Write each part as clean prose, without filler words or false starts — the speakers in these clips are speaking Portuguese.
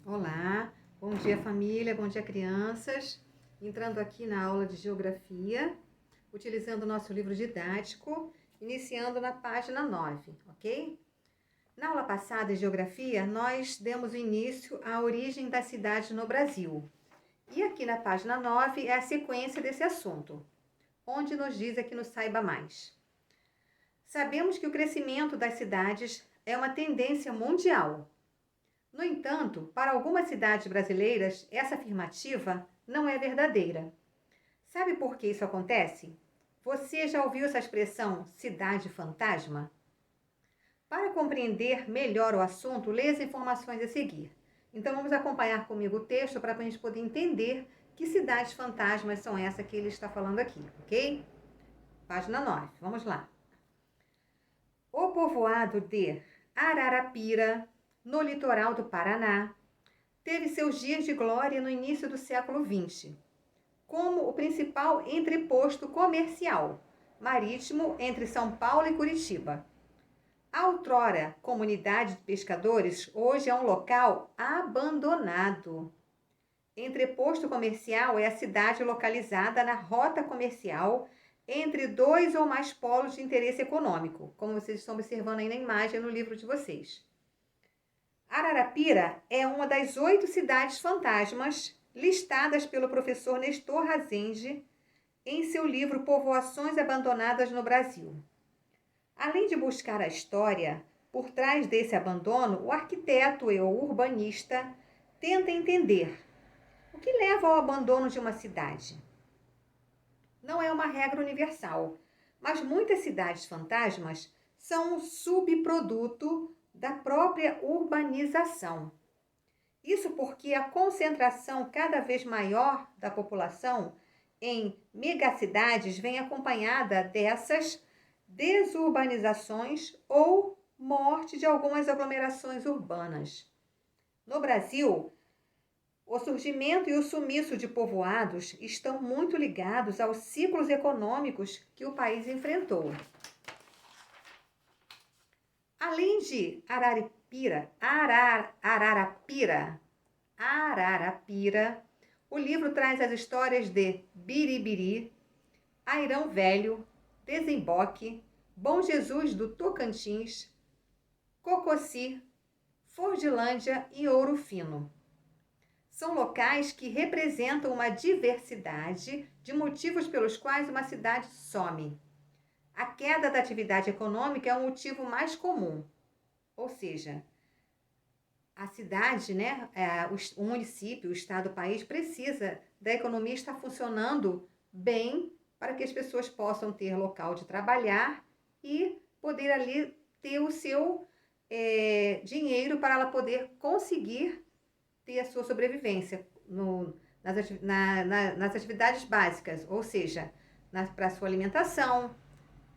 Olá, bom dia família, bom dia crianças. Entrando aqui na aula de Geografia, utilizando o nosso livro didático, iniciando na página 9, ok? Na aula passada de Geografia, nós demos início à origem das cidades no Brasil. E aqui na página 9 é a sequência desse assunto, onde nos diz aqui no Saiba Mais. Sabemos que o crescimento das cidades é uma tendência mundial. No entanto, para algumas cidades brasileiras, essa afirmativa não é verdadeira. Sabe por que isso acontece? Você já ouviu essa expressão cidade fantasma? Para compreender melhor o assunto, leia as informações a seguir. Então vamos acompanhar comigo o texto para a gente poder entender que cidades fantasmas são essas que ele está falando aqui, ok? Página 9, vamos lá. O povoado de Ararapira, no litoral do Paraná, teve seus dias de glória no início do século XX, como o principal entreposto comercial marítimo entre São Paulo e Curitiba. A outrora comunidade de pescadores hoje é um local abandonado. Entreposto comercial é a cidade localizada na rota comercial entre dois ou mais polos de interesse econômico, como vocês estão observando aí na imagem no livro de vocês. Ararapira é uma das 8 cidades fantasmas listadas pelo professor Nestor Razende em seu livro Povoações Abandonadas no Brasil. Além de buscar a história, por trás desse abandono, o arquiteto e o urbanista tenta entender o que leva ao abandono de uma cidade. Não é uma regra universal, mas muitas cidades fantasmas são um subproduto da própria urbanização. Isso porque a concentração cada vez maior da população em megacidades vem acompanhada dessas desurbanizações ou morte de algumas aglomerações urbanas. No Brasil, o surgimento e o sumiço de povoados estão muito ligados aos ciclos econômicos que o país enfrentou. Além de Ararapira, o livro traz as histórias de Biribiri, Airão Velho, Desemboque, Bom Jesus do Tocantins, Cococi, Fordilândia e Ouro Fino. São locais que representam uma diversidade de motivos pelos quais uma cidade some. A queda da atividade econômica é o motivo mais comum, ou seja, a cidade, o município, o estado, o país precisa da economia estar funcionando bem para que as pessoas possam ter local de trabalhar e poder ali ter o seu dinheiro para ela poder conseguir ter a sua sobrevivência nas atividades básicas, ou seja, para a sua alimentação,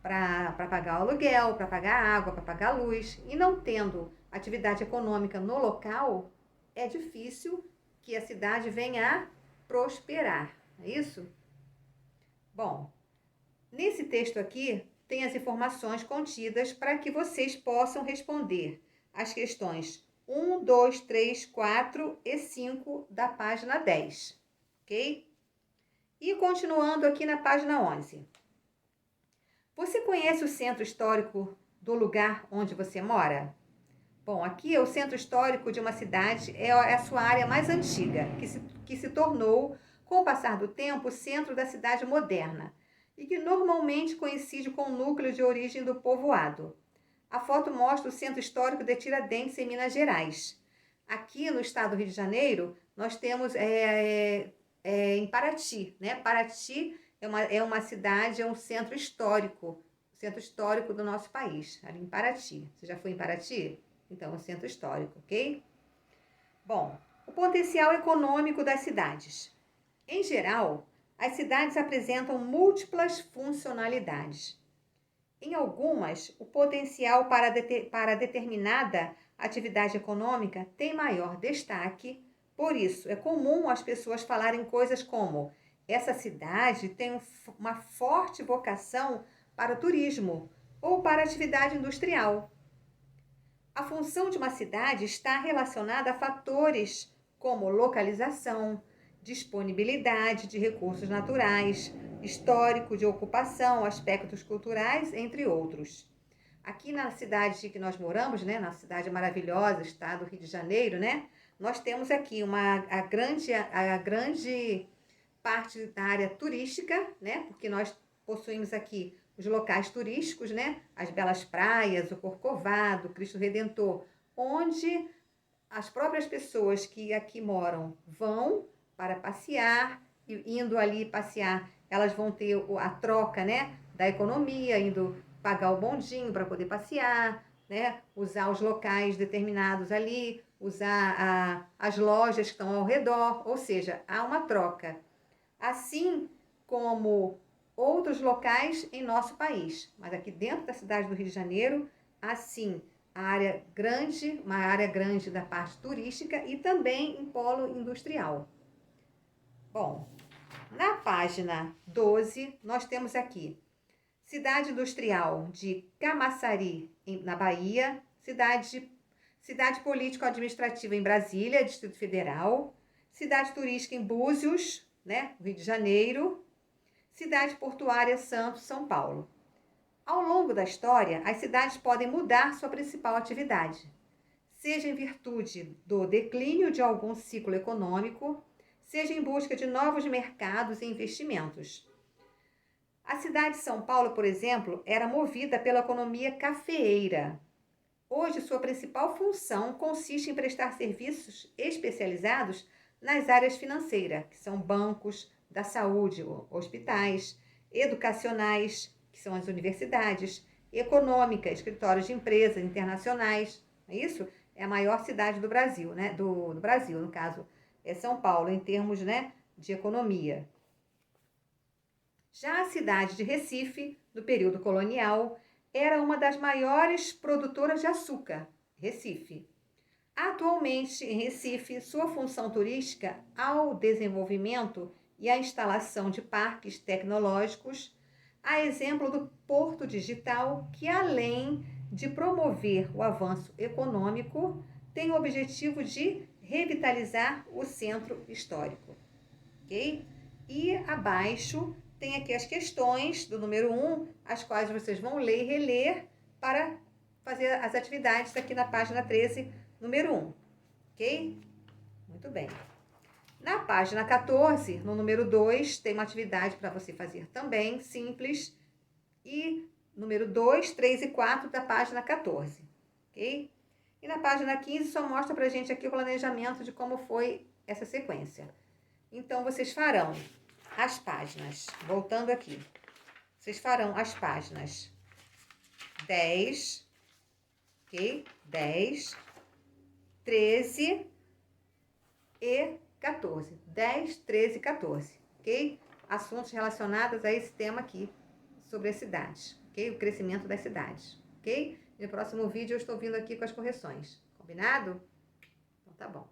para pagar o aluguel, para pagar a água, para pagar a luz. E não tendo atividade econômica no local, é difícil que a cidade venha a prosperar. É isso? Bom, nesse texto aqui tem as informações contidas para que vocês possam responder as questões 1, 2, 3, 4 e 5 da página 10, ok? E continuando aqui na página 11. Você conhece o centro histórico do lugar onde você mora? Bom, aqui é o centro histórico de uma cidade, é a sua área mais antiga, que se tornou, com o passar do tempo, o centro da cidade moderna e que normalmente coincide com o núcleo de origem do povoado. A foto mostra o centro histórico de Tiradentes, em Minas Gerais. Aqui no estado do Rio de Janeiro, nós temos em Paraty, né? Paraty é uma cidade, é um centro histórico do nosso país, ali em Paraty. Você já foi em Paraty? Então, é um centro histórico, ok? Bom, o potencial econômico das cidades. Em geral, as cidades apresentam múltiplas funcionalidades. Em algumas, o potencial para determinada atividade econômica tem maior destaque, por isso é comum as pessoas falarem coisas como: essa cidade tem uma forte vocação para o turismo ou para a atividade industrial. A função de uma cidade está relacionada a fatores como localização, disponibilidade de recursos naturais, histórico de ocupação, aspectos culturais, entre outros. Aqui na cidade que nós moramos, né, na cidade maravilhosa, estado do Rio de Janeiro, né, nós temos aqui a grande parte da área turística, né, porque nós possuímos aqui os locais turísticos, né, as belas praias, o Corcovado, o Cristo Redentor, onde as próprias pessoas que aqui moram vão para passear, e indo ali passear, elas vão ter a troca, né, da economia, indo pagar o bondinho para poder passear, né, usar os locais determinados ali, usar as lojas que estão ao redor, ou seja, há uma troca. Assim como outros locais em nosso país, mas aqui dentro da cidade do Rio de Janeiro, assim, uma área grande da parte turística e também em polo industrial. Bom, na página 12, nós temos aqui cidade industrial de Camaçari, na Bahia, cidade político-administrativa em Brasília, Distrito Federal, cidade turística em Búzios, né, Rio de Janeiro, cidade portuária Santos, São Paulo. Ao longo da história, as cidades podem mudar sua principal atividade, seja em virtude do declínio de algum ciclo econômico, seja em busca de novos mercados e investimentos. A cidade de São Paulo, por exemplo, era movida pela economia cafeeira. Hoje, sua principal função consiste em prestar serviços especializados nas áreas financeiras, que são bancos, da saúde, hospitais, educacionais, que são as universidades, econômica, escritórios de empresas internacionais. É isso? É a maior cidade do Brasil, né? Do Brasil, no caso, é São Paulo, em termos, né, de economia. Já a cidade de Recife, no período colonial, era uma das maiores produtoras de açúcar, Recife. Atualmente, em Recife, sua função turística ao desenvolvimento e à instalação de parques tecnológicos, a exemplo do Porto Digital, que além de promover o avanço econômico, tem o objetivo de revitalizar o centro histórico. Ok? E abaixo tem aqui as questões do número 1, as quais vocês vão ler e reler para fazer as atividades aqui na página 13, número 1. Ok? Muito bem. Na página 14, no número 2, tem uma atividade para você fazer também, simples. E número 2, 3 e 4 da página 14. Ok? E na página 15 só mostra para a gente aqui o planejamento de como foi essa sequência. Então, vocês farão as páginas, voltando aqui, vocês farão as páginas 10, ok? 10, 13 e 14. 10, 13 e 14, ok? Assuntos relacionados a esse tema aqui, sobre as cidades, ok? O crescimento das cidades, ok? No próximo vídeo eu estou vindo aqui com as correções, combinado? Então tá bom.